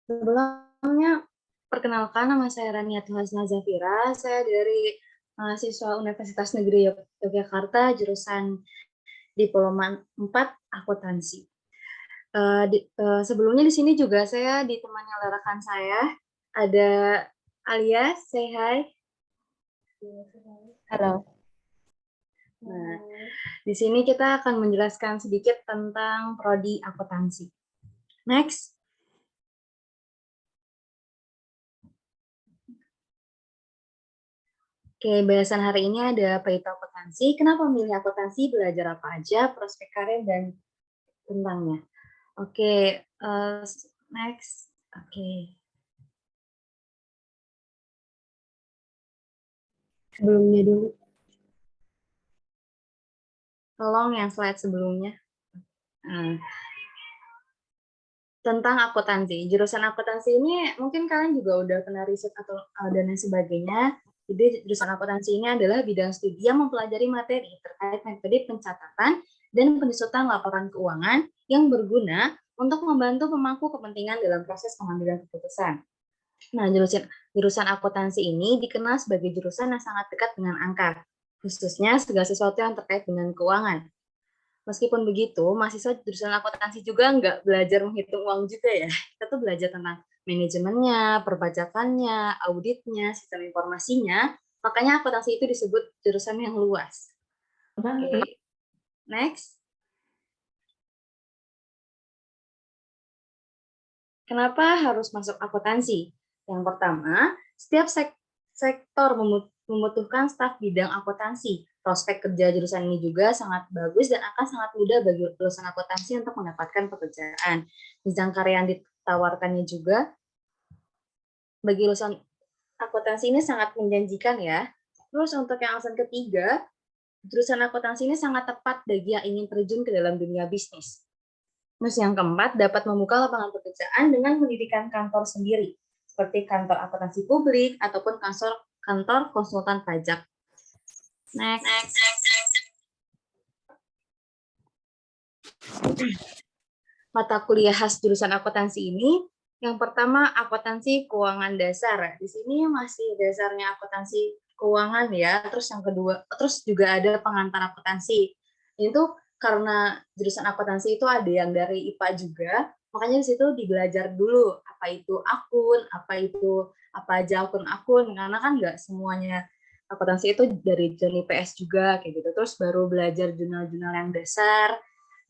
Sebelumnya, perkenalkan nama saya Raniatul Hasna Zafira, saya dari mahasiswa Universitas Negeri Yogyakarta, jurusan Diploma 4 Akuntansi. Sebelumnya di sini juga saya ditemani oleh rekan saya, ada Alia, say hi. Halo. Nah, di sini kita akan menjelaskan sedikit tentang prodi akuntansi. Next. Oke, bahasan hari ini ada apa itu akuntansi, kenapa memilih akuntansi, belajar apa aja, prospek karir, dan tentangnya. Oke, next. Oke. Sebelumnya dulu. Tolong yang slide sebelumnya. Tentang akuntansi. Jurusan akuntansi ini mungkin kalian juga udah pernah riset atau dan lain sebagainya. Jadi jurusan akuntansi ini adalah bidang studi yang mempelajari materi terkait metode pencatatan dan penyusutan laporan keuangan yang berguna untuk membantu pemangku kepentingan dalam proses pengambilan keputusan. Nah, jurusan akuntansi ini dikenal sebagai jurusan yang sangat dekat dengan angka, khususnya segala sesuatu yang terkait dengan keuangan. Meskipun begitu, mahasiswa jurusan akuntansi juga nggak belajar menghitung uang juga ya. Kita tuh belajar tentang manajemennya, perpajakannya, auditnya, sistem informasinya. Makanya akuntansi itu disebut jurusan yang luas. Oke, next. Kenapa harus masuk akuntansi? Yang pertama, setiap sektor membutuhkan staf bidang akuntansi. Prospek kerja jurusan ini juga sangat bagus dan akan sangat mudah bagi lulusan akuntansi untuk mendapatkan pekerjaan. Jenjang karir yang ditawarkannya juga bagi lulusan akuntansi ini sangat menjanjikan ya. Terus untuk yang alasan ketiga, jurusan akuntansi ini sangat tepat bagi yang ingin terjun ke dalam dunia bisnis. Terus yang keempat, dapat membuka lapangan pekerjaan dengan mendirikan kantor sendiri, seperti kantor akuntansi publik ataupun kantor konsultan pajak. Next. Mata kuliah khas jurusan akuntansi ini, yang pertama akuntansi keuangan dasar. Di sini masih dasarnya akuntansi keuangan ya. Terus yang kedua, terus juga ada pengantar akuntansi. Itu karena jurusan akuntansi itu ada yang dari IPA juga, makanya di situ dibelajar dulu apa itu akun, apa aja akun-akun, karena kan nggak semuanya akuntansi itu dari jurnal IPS juga kayak gitu. Terus baru belajar jurnal-jurnal yang dasar.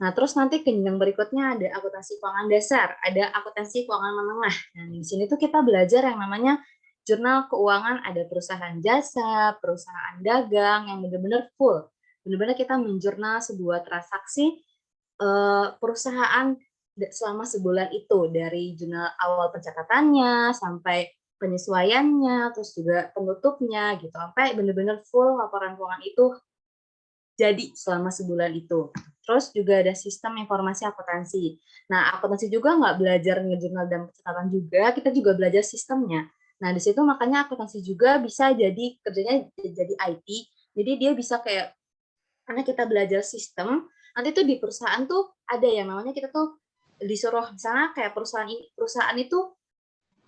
Nah, terus nanti ke jenjang berikutnya ada akuntansi keuangan dasar, ada akuntansi keuangan menengah. Nah, di sini tuh kita belajar yang namanya jurnal keuangan, ada perusahaan jasa, perusahaan dagang yang benar-benar full. Benar-benar kita menjurnal sebuah transaksi perusahaan selama sebulan itu, dari jurnal awal pencatatannya sampai penyesuaiannya, terus juga penutupnya gitu, sampai benar-benar full laporan keuangan itu jadi selama sebulan itu. Terus juga ada sistem informasi akuntansi. Nah, akuntansi juga nggak belajar ngejurnal dan pencatatan juga, kita juga belajar sistemnya. Nah, di situ makanya akuntansi juga bisa jadi kerjanya jadi IT. Jadi dia bisa kayak, karena kita belajar sistem, nanti tuh di perusahaan tuh ada yang namanya kita tuh disuruh, misalnya kayak perusahaan itu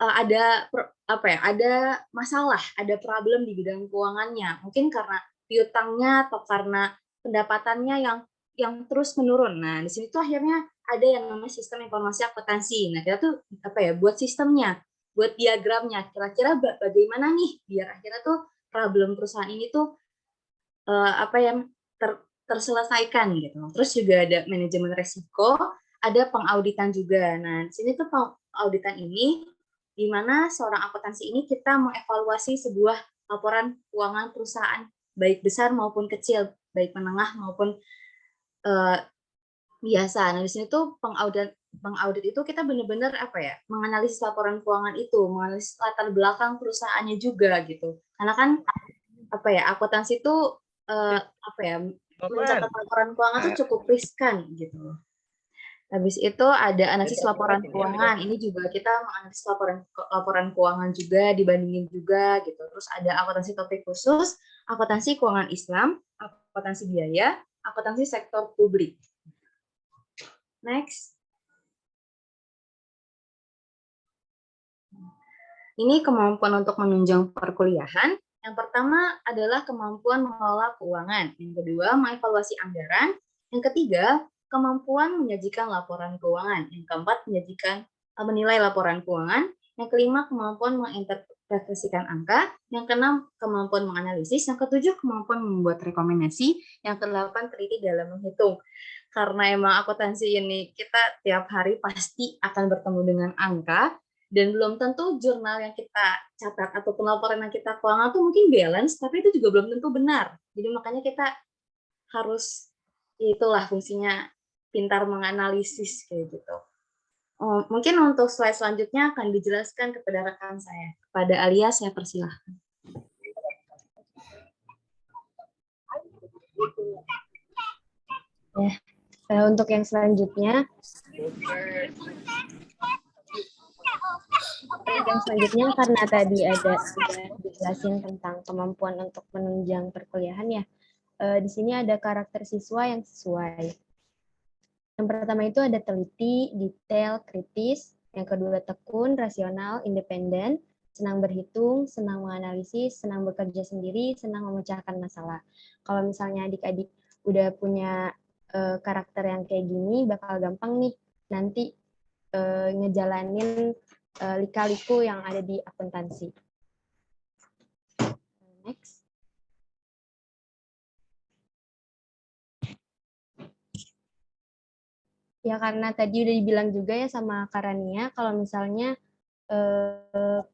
ada apa ya, ada masalah, ada problem di bidang keuangannya. Mungkin karena piutangnya atau karena pendapatannya yang terus menurun. Nah, di sini tuh akhirnya ada yang namanya sistem informasi akuntansi. Nah, kita tuh apa ya, buat sistemnya, buat diagramnya. Kira-kira bagaimana nih biar akhirnya tuh problem perusahaan ini tuh apa yang terselesaikan gitu. Terus juga ada manajemen resiko, ada pengauditan juga. Nah, di sini tuh pengauditan ini di mana seorang akuntansi ini kita mengevaluasi sebuah laporan keuangan perusahaan, baik besar maupun kecil, baik menengah maupun biasa. Nah, di sini tuh pengaudit itu kita benar-benar apa ya, menganalisis laporan keuangan itu, menganalisis latar belakang perusahaannya juga gitu. Karena kan apa ya, akuntansi itu apa ya, mencatat laporan keuangan tuh cukup riskan gitu. Habis itu ada analisis laporan keuangan. Ini juga kita menganalisis laporan keuangan juga, dibandingin juga gitu. Terus ada akuntansi topik khusus, akuntansi keuangan Islam, akuntansi biaya, akuntansi sektor publik. Next. Ini kemampuan untuk menunjang perkuliahan. Yang pertama adalah kemampuan mengelola keuangan. Yang kedua, mengevaluasi anggaran. Yang ketiga, kemampuan menyajikan laporan keuangan. Yang keempat, menilai laporan keuangan. Yang kelima, kemampuan menginterpretasikan angka. Yang keenam, kemampuan menganalisis. Yang ketujuh, kemampuan membuat rekomendasi. Yang kedelapan, teliti dalam menghitung. Karena emang akuntansi ini kita tiap hari pasti akan bertemu dengan angka, dan belum tentu jurnal yang kita catat ataupun laporan yang kita keuangan tuh mungkin balance, tapi itu juga belum tentu benar. Jadi makanya kita harus, itulah fungsinya pintar menganalisis kayak gitu. Oh, mungkin untuk slide selanjutnya akan dijelaskan kepada rekan saya. Kepada Alia, saya persilahkan. Untuk yang selanjutnya, karena tadi ada dijelasin tentang kemampuan untuk menunjang perkuliahan ya, di sini ada karakter siswa yang sesuai. Yang pertama itu ada teliti, detail, kritis. Yang kedua tekun, rasional, independen, senang berhitung, senang menganalisis, senang bekerja sendiri, senang memecahkan masalah. Kalau misalnya adik-adik udah punya karakter yang kayak gini, bakal gampang nih nanti ngejalanin lika-liku yang ada di akuntansi. Next. Ya karena tadi udah dibilang juga ya sama Karania, kalau misalnya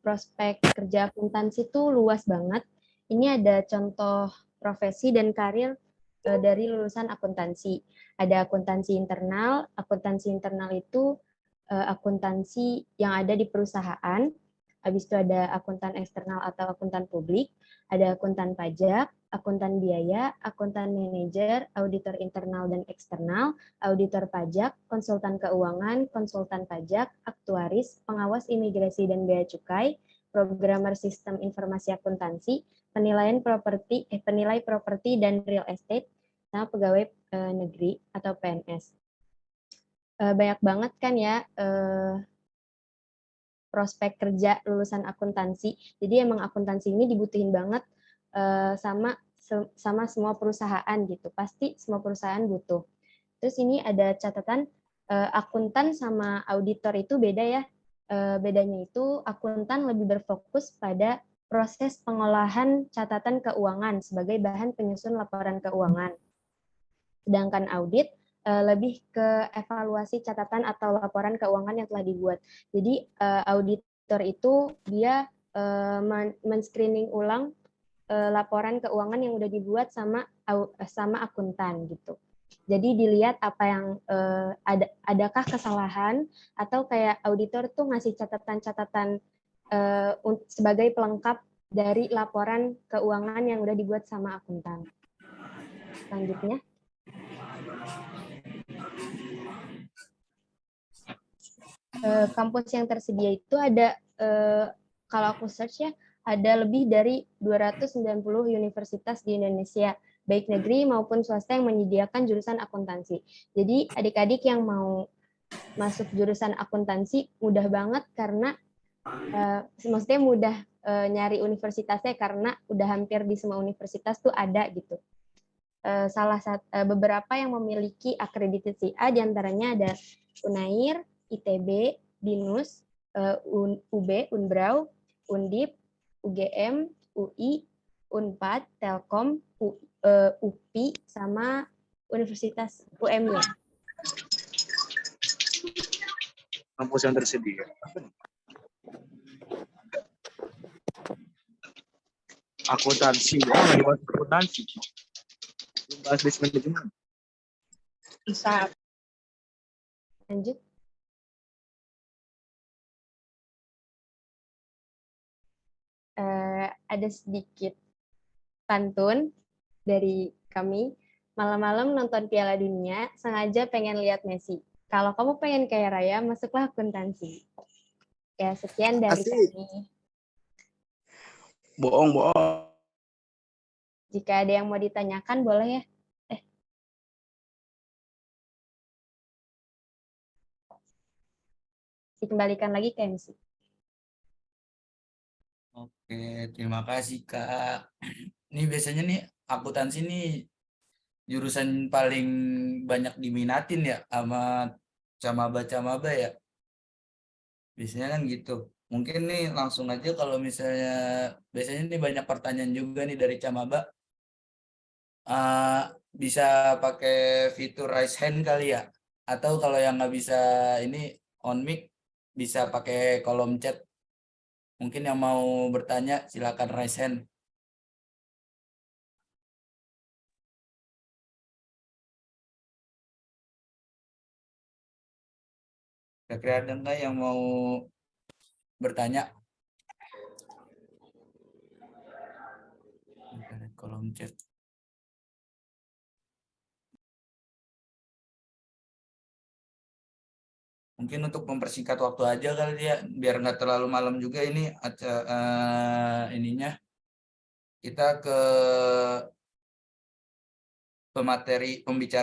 prospek kerja akuntansi itu luas banget. Ini ada contoh profesi dan karir dari lulusan akuntansi. Ada akuntansi internal. Akuntansi internal itu akuntansi yang ada di perusahaan. Habis itu ada akuntan eksternal atau akuntan publik. Ada akuntan pajak, akuntan biaya, akuntan manajer, auditor internal dan eksternal, auditor pajak, konsultan keuangan, konsultan pajak, aktuaris, pengawas imigrasi dan bea cukai, programmer sistem informasi akuntansi, penilai properti dan real estate, sama pegawai negeri atau PNS. Banyak banget kan ya prospek kerja lulusan akuntansi. Jadi emang akuntansi ini dibutuhin banget sama semua perusahaan gitu. Pasti semua perusahaan butuh. Terus ini ada catatan akuntan sama auditor itu beda ya. Bedanya itu akuntan lebih berfokus pada proses pengolahan catatan keuangan sebagai bahan penyusun laporan keuangan. Sedangkan audit lebih ke evaluasi catatan atau laporan keuangan yang telah dibuat. Jadi auditor itu dia men-screening ulang laporan keuangan yang udah dibuat sama akuntan gitu. Jadi dilihat apa yang adakah kesalahan atau kayak auditor tuh ngasih catatan-catatan sebagai pelengkap dari laporan keuangan yang udah dibuat sama akuntan. Selanjutnya. Kampus yang tersedia itu ada, kalau aku search ya, ada lebih dari 290 universitas di Indonesia, baik negeri maupun swasta yang menyediakan jurusan akuntansi. Jadi adik-adik yang mau masuk jurusan akuntansi mudah banget karena maksudnya mudah nyari universitasnya karena udah hampir di semua universitas tuh ada gitu. Beberapa yang memiliki akreditasi A diantaranya ada Unair, ITB, BINUS, UB, Unbrau, Undip, UGM, UI, Unpad, Telkom, UPI, sama Universitas UMY. Kampus yang tersedia. Akuntansi, lagi bahas akuntansi. Belum bahas business manajemen. Bisa. Lanjut. Ada sedikit pantun dari kami. Malam-malam nonton Piala Dunia, sengaja pengen lihat Messi. Kalau kamu pengen kaya raya, masuklah akuntansi. Ya, sekian dari kami. Bohong. Jika ada yang mau ditanyakan, boleh ya. Dikembalikan lagi ke MC. Oke, terima kasih Kak. Ini biasanya nih akuntansi nih jurusan paling banyak diminatin ya sama camaba ya. Biasanya kan gitu. Mungkin nih langsung aja kalau misalnya biasanya nih banyak pertanyaan juga nih dari camaba. Eh, bisa pakai fitur raise hand kali ya. Atau kalau yang nggak bisa ini on mic bisa pakai kolom chat. Mungkin yang mau bertanya silakan raise hand. Kira-kira ada nggak yang mau bertanya? Kolom chat. Mungkin untuk mempersingkat waktu aja kali ya, biar nggak terlalu malam juga ini ininya. Kita ke pemateri pembicaraan.